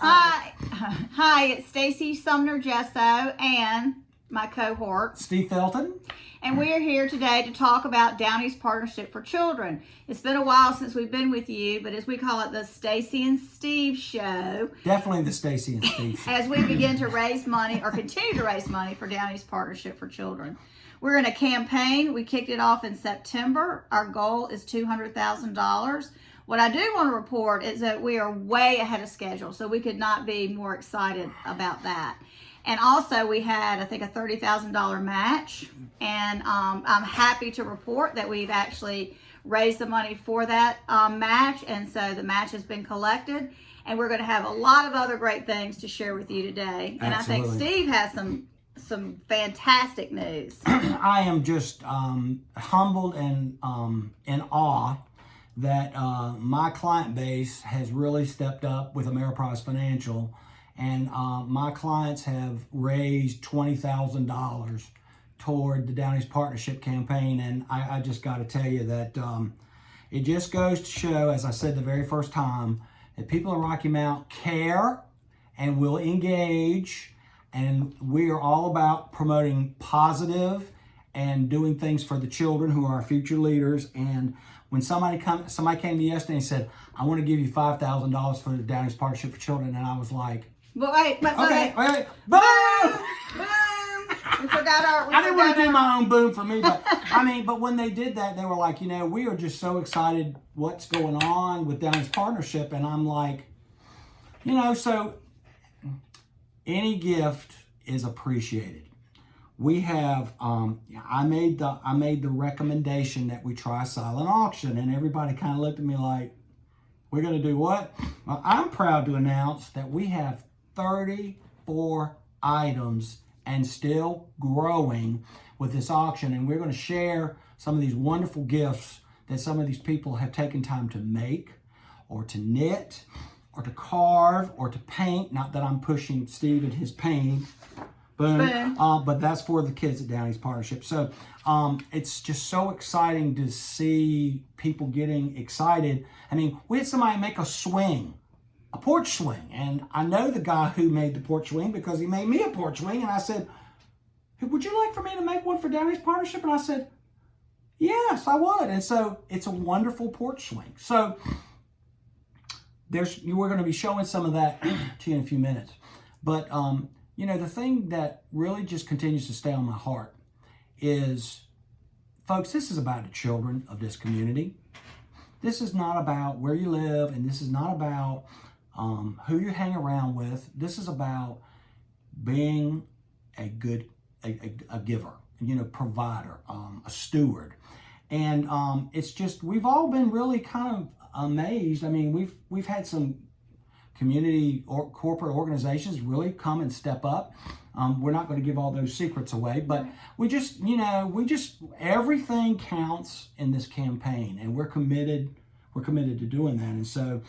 Hi, it's Stacy, Sumner, Jesso, and my cohort, Steve Felton. And we are here today to talk about Downey's Partnership for Children. It's been a while since we've been with you, but as we call it, the Stacy and Steve Show. Definitely the Stacy and Steve Show. As we begin to raise money, or continue to raise money for Downey's Partnership for Children. We're in a campaign. We kicked it off in September. Our goal is $200,000. What I do want to report is that we are way ahead of schedule, so we could not be more excited about that. And also, we had, I think, a $30,000 match, and I'm happy to report that we've actually raised the money for that match, and so the match has been collected, and we're going to have a lot of other great things to share with you today. And Absolutely. I think Steve has some fantastic news. I am just humbled and in awe that my client base has really stepped up with Ameriprise Financial, and my clients have raised $20,000 toward the Downey's Partnership campaign. And I just got to tell you that it just goes to show, as I said the very first time, that people in Rocky Mount care and will engage, and we are all about promoting positive and doing things for the children who are our future leaders. And when somebody came to me yesterday and said, "I want to give you $5,000 for the Downey's Partnership for Children," and I was like, But wait, okay, boom! Boom! We forgot our. I didn't want to do my own boom for me, but but when they did that, they were like, we are just so excited what's going on with Downey's Partnership, and I'm like, so any gift is appreciated. We have, I made the recommendation that we try silent auction, and everybody kind of looked at me like, "We're going to do what?" Well, I'm proud to announce that we have 34 items and still growing with this auction, and we're going to share some of these wonderful gifts that some of these people have taken time to make, or to knit, or to carve, or to paint. Not that I'm pushing Steve and his paint. Boom. But that's for the kids at Downey's Partnership. So it's just so exciting to see people getting excited. We had somebody make a swing, a porch swing. And I know the guy who made the porch swing because he made me a porch swing. And I said, "Would you like for me to make one for Downey's Partnership?" And I said, "Yes, I would." And so it's a wonderful porch swing. So we're going to be showing some of that to you in a few minutes. But the thing that really just continues to stay on my heart is, folks, this is about the children of this community. This is not about where you live, and this is not about who you hang around with. This is about being a giver, provider, a steward. And it's just, we've all been really kind of amazed. We've had some community or corporate organizations really come and step up. We're not going to give all those secrets away, but we just everything counts in this campaign, and we're committed to doing that. And so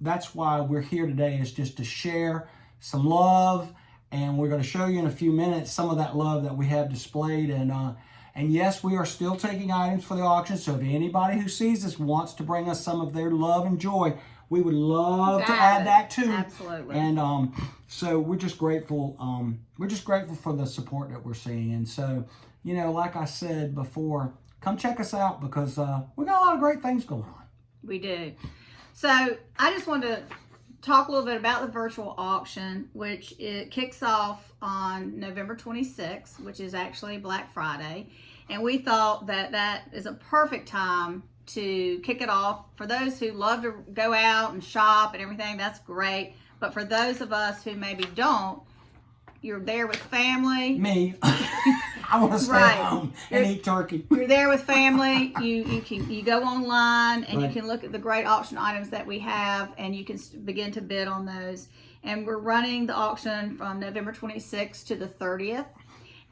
that's why we're here today, is just to share some love, and we're going to show you in a few minutes some of that love that we have displayed. And yes, we are still taking items for the auction, so if anybody who sees this wants to bring us some of their love and joy, we would love to add that too. Absolutely. And so we're just grateful. We're just grateful for the support that we're seeing. And so, like I said before, come check us out, because we got a lot of great things going on. We do. So I just wanted to talk a little bit about the virtual auction, which it kicks off on November 26th, which is actually Black Friday. And we thought that is a perfect time to kick it off. For those who love to go out and shop and everything, that's great. But for those of us who maybe don't, you're there with family. Me. I want to stay home and eat turkey. You're there with family. You go online and you can look at the great auction items that we have, and you can begin to bid on those. And we're running the auction from November 26th to the 30th.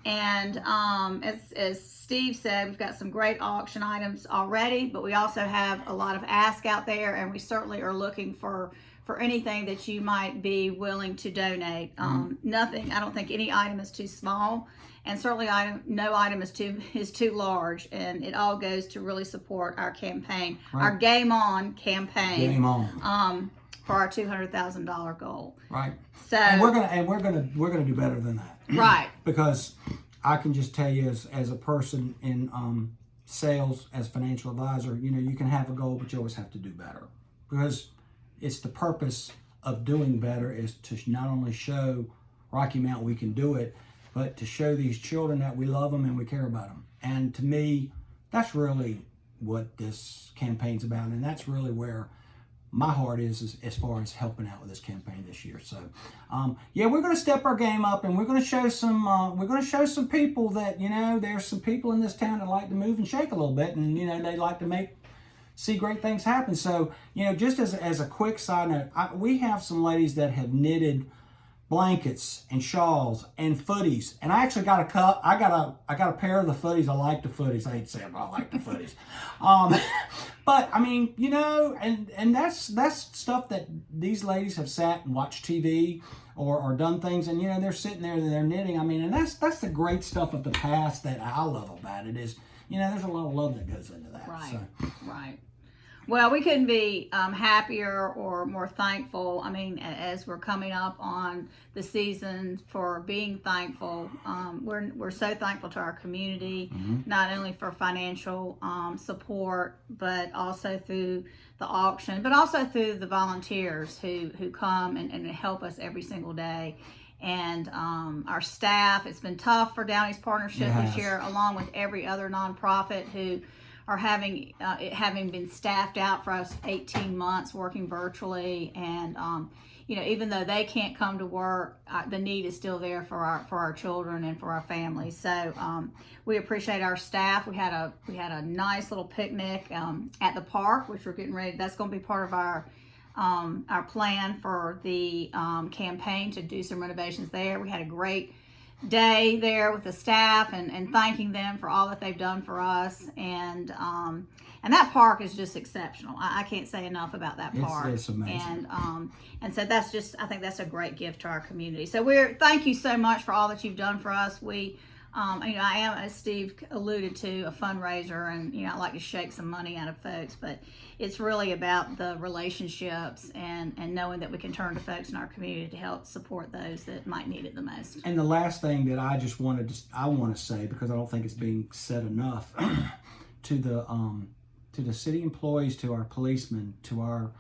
And as Steve said, we've got some great auction items already, but we also have a lot of ask out there, and we certainly are looking for anything that you might be willing to donate. Nothing, I don't think any item is too small, and certainly no item is too large, and it all goes to really support our campaign, our Game On campaign. Game On. for our $200,000 goal. Right. So And we're gonna do better than that. right. Because I can just tell you, as a person in sales, as financial advisor, you can have a goal, but you always have to do better. Because it's the purpose of doing better is to not only show Rocky Mount we can do it, but to show these children that we love them and we care about them. And to me, that's really what this campaign's about, and that's really where my heart is as far as helping out with this campaign this year. So, yeah, we're going to step our game up, and we're going to show some. We're going to show some people that there's some people in this town that like to move and shake a little bit, and they like to see great things happen. So, just as a quick side note, we have some ladies that have knitted blankets and shawls and footies, and I actually got a cup. I got a pair of the footies. I like the footies. I hate saying, but I like the footies. But I mean, and that's stuff that these ladies have sat and watched TV or done things, and they're sitting there and they're knitting. I mean, and that's the great stuff of the past that I love about it is, there's a lot of love that goes into that. Right. So. Right. Well, we couldn't be happier or more thankful. I mean, as we're coming up on the season for being thankful, we're so thankful to our community, not only for financial support, but also through the auction, but also through the volunteers who come and help us every single day. And our staff, it's been tough for Downey's Partnership this year, along with every other nonprofit who are having been staffed out for us 18 months working virtually, and even though they can't come to work, the need is still there for our children and for our families. So we appreciate our staff. We had a nice little picnic at the park, which we're getting ready. That's going to be part of our plan for the campaign to do some renovations there. We had a great day there with the staff and thanking them for all that they've done for us, and that park is just exceptional. I can't say enough about that park. It's amazing. And so I think that's a great gift to our community. So thank you so much for all that you've done for us. We I am, as Steve alluded to, a fundraiser, and I like to shake some money out of folks, but it's really about the relationships and knowing that we can turn to folks in our community to help support those that might need it the most. And the last thing that I just want to say, because I don't think it's being said enough, to the city employees, to our policemen, to our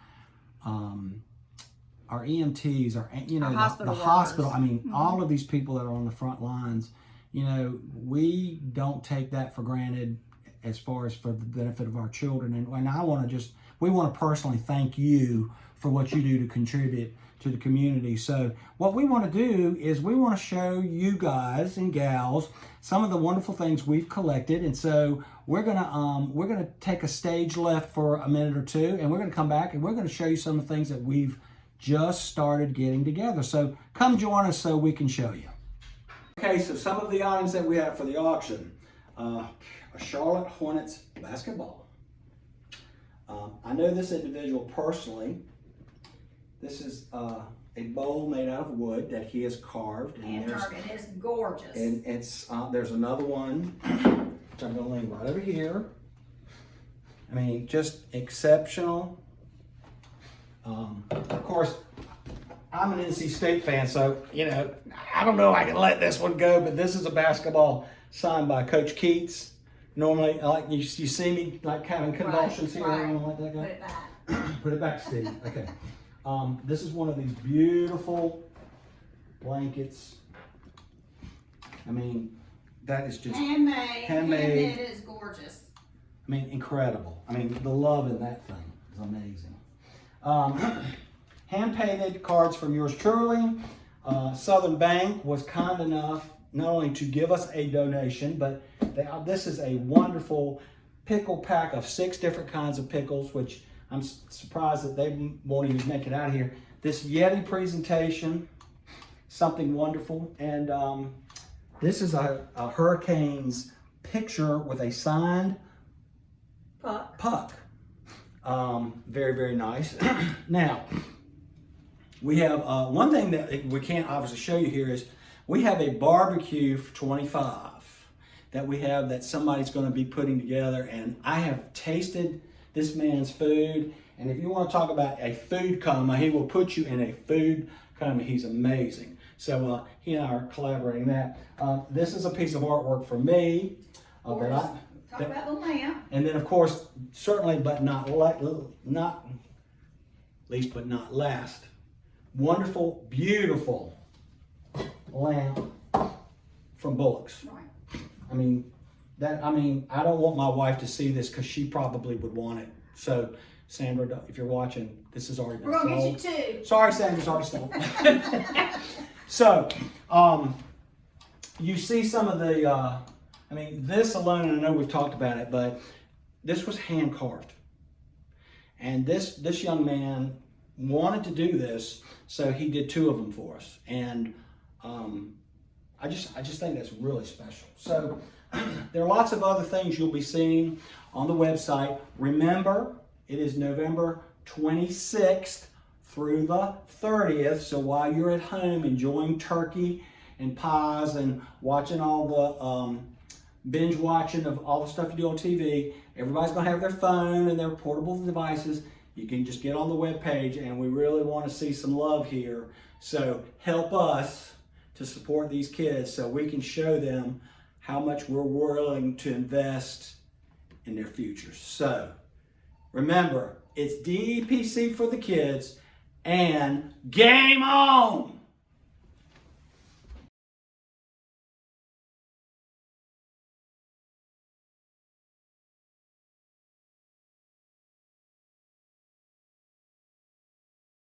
EMTs, the hospital. I mean, all of these people that are on the front lines. We don't take that for granted as far as for the benefit of our children. And we want to personally thank you for what you do to contribute to the community. So what we want to do is we want to show you guys and gals some of the wonderful things we've collected. And so we're gonna take a stage left for a minute or two, and we're gonna come back and we're gonna show you some of the things that we've just started getting together. So come join us so we can show you. Okay, so some of the items that we have for the auction. A Charlotte Hornets basketball. I know this individual personally. This is a bowl made out of wood that he has carved. And it is gorgeous. And it's there's another one, which I'm going to lay right over here. I mean, just exceptional. Of course, I'm an NC State fan, so, I don't know if I can let this one go, but this is a basketball signed by Coach Keats. Normally, like you see me like having convulsions here. Right. I don't let that go. Put it back. Put it back, Steve. Okay. This is one of these beautiful blankets. I mean, that is just handmade. It is gorgeous. I mean, incredible. I mean, the love in that thing is amazing. Hand-painted cards from yours truly. Southern Bank was kind enough not only to give us a donation, but this is a wonderful pickle pack of 6 different kinds of pickles, which I'm surprised that they won't even make it out of here. This Yeti presentation, something wonderful. And this is a Hurricanes picture with a signed puck. Very, very nice. Now, we have one thing that we can't obviously show you here is we have a barbecue for 25 that we have that somebody's going to be putting together, and I have tasted this man's food. And if you want to talk about a food coma, he will put you in a food coma. He's amazing. So he and I are collaborating that. This is a piece of artwork for me. Talk about the lamp. And then, of course, certainly, but not least, but not last, wonderful, beautiful lamp from Bullock's. Right. I mean, I don't want my wife to see this because she probably would want it. So, Sandra, if you're watching, this is already been sold. We're gonna get you two. Sorry, Sandra, it's already sold. So, you see some of the, this alone, and I know we've talked about it, but this was hand carved. And this young man wanted to do this, so he did 2 of them for us. And I just think that's really special. So there are lots of other things you'll be seeing on the website. Remember, it is November 26th through the 30th. So while you're at home enjoying turkey and pies and watching all the binge watching of all the stuff you do on TV, everybody's going to have their phone and their portable devices. You can just get on the webpage, and we really want to see some love here. So help us to support these kids so we can show them how much we're willing to invest in their futures. So remember, it's DEPC for the kids, and game on!